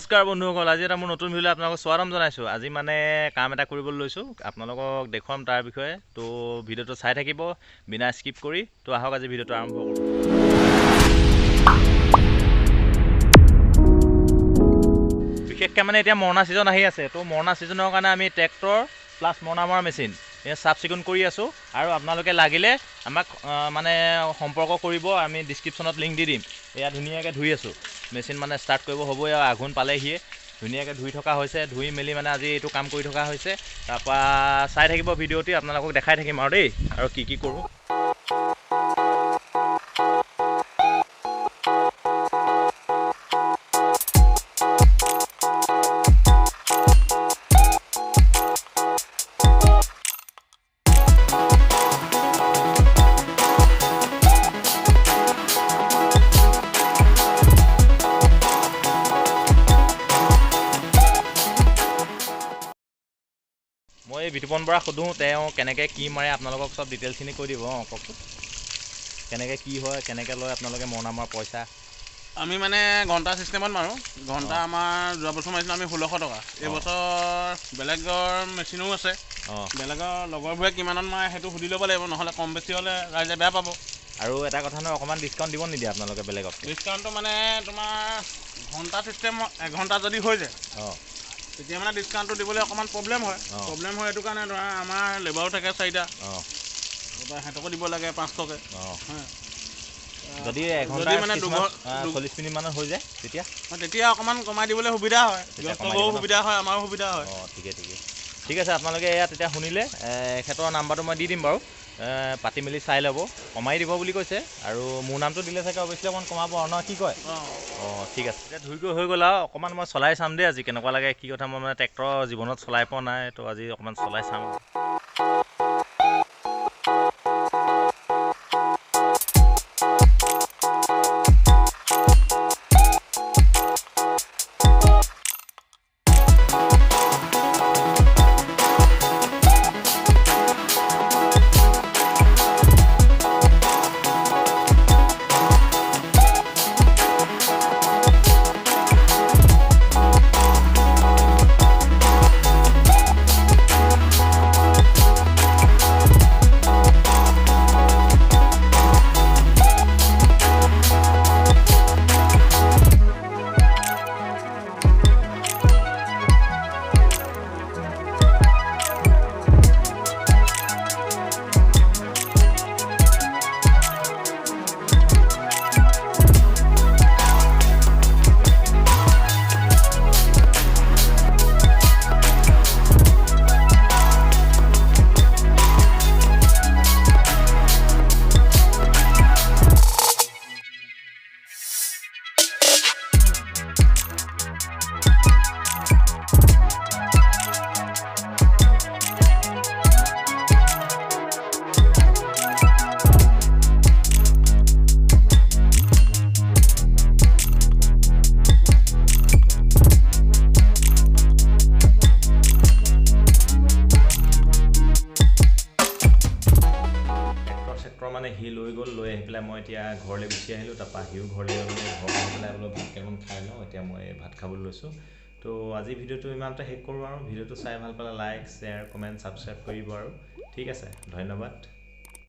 নমস্কাৰ বন্ধুসকল, আজি এটা মোৰ নতুন ভিডিঅ'লৈ আপোনালোকক স্বাগতম জনাইছোঁ। আজি মানে কাম এটা কৰিবলৈ লৈছোঁ, আপোনালোকক দেখুৱাম তাৰ বিষয়ে। তো ভিডিঅ'টো চাই থাকিব বিনা স্কিপ কৰি। তো আহক আজি ভিডিঅ'টো আৰম্ভ কৰোঁ। বিশেষকৈ মানে এতিয়া মৰণা ছিজন আহি আছে, তো মৰণা ছিজনৰ কাৰণে আমি ট্ৰেক্টৰ প্লাছ মৰণা মৰা মেচিন চাফ চিকুণ কৰি আছোঁ। আৰু আপোনালোকে লাগিলে আমাক মানে সম্পৰ্ক কৰিব, আমি ডিছক্ৰিপশ্যনত লিংক দি দিম। এয়া ধুনীয়াকৈ ধুই আছোঁ, মেচিন মানে ষ্টাৰ্ট কৰিব হ'বই আৰু আঘোণ পালেহিয়ে। ধুনীয়াকৈ ধুই থকা হৈছে, ধুই মেলি মানে আজি এইটো কাম কৰি থকা হৈছে। তাৰপৰা চাই থাকিব ভিডিঅ'টি, আপোনালোকক দেখাই থাকিম আৰু দেই, আৰু কি কৰোঁ। মই bitupon বৰা সোধোঁ, তেওঁ কেনেকৈ কি মাৰে আপোনালোকক চব ডিটেইলছখিনি কৈ দিব। কওকচোন কেনেকৈ কি হয়, কেনেকৈ লয় আপোনালোকে মৰণা মৰা পইচা? আমি মানে ঘণ্টা চিষ্টেমত মাৰোঁ। ঘণ্টা আমাৰ যোৱা বছৰ মাৰিছিলোঁ আমি 1600 টকা। এইবছৰ বেলেগৰ মেচিনো আছে, বেলেগৰ লগৰবোৰে কিমানত মাৰে সেইটো সুধি ল'ব লাগিব, নহ'লে কম বেছি হ'লে ৰাইজে বেয়া পাব। আৰু এটা কথা নহয়, অকণমান ডিছকাউণ্ট দিব নিদিয়ে আপোনালোকে বেলেগক? ডিছকাউণ্টটো মানে তোমাৰ ঘণ্টা চিষ্টেম এঘণ্টা যদি হৈ যায় তেতিয়া মানে ডিছকাউণ্টটো দিবলৈ অকণমান প্ৰব্লেম হয়। এইটো কাৰণে ধৰা আমাৰ লেবাৰো থাকে 4টা, সিহঁতকো দিব লাগে 5 টকা। যদি এঘণ্টা মানে 40 মিনিট মানত হৈ যায় তেতিয়া অকণমান কমাই দিবলৈ সুবিধা হয়, ব্যস্তও সুবিধা হয়, আমাৰো সুবিধা হয়। ঠিক আছে। আপোনালোকে এয়া তেতিয়া শুনিলে, এখেতৰ নাম্বাৰটো মই দি দিম বাৰু, পাতি মেলি চাই ল'ব, কমাই দিব বুলি কৈছে। আৰু মোৰ নামটো দিলে চাগে অৱশ্যে অকণমান কমাব আৰু ন, কি কয়? ঠিক আছে। এতিয়া ধুই গৈ হৈ গ'ল আৰু অকণমান মই চলাই চাম দেই আজি কেনেকুৱা লাগে, কি কথা। মই মানে ট্ৰেক্টৰ জীৱনত চলাই পোৱা নাই, তো আজি অকণমান চলাই চাম। মানে সি লৈ গ'ল, লৈ আহি পেলাই মই এতিয়া ঘৰলৈ গুচি আহিলোঁ। তাৰপৰা সিও ঘৰলৈ গ'লে, ঘৰ আহি পেলাই বোলো ভাত কেইটামান খাই লওঁ। এতিয়া মই ভাত খাবলৈ লৈছোঁ। তো আজি ভিডিঅ'টো ইমানতে শেষ কৰোঁ আৰু ভিডিঅ'টো চাই ভাল পালে লাইক, শ্বেয়াৰ, কমেণ্ট, ছাবস্ক্ৰাইব কৰিব আৰু। ঠিক আছে, ধন্যবাদ।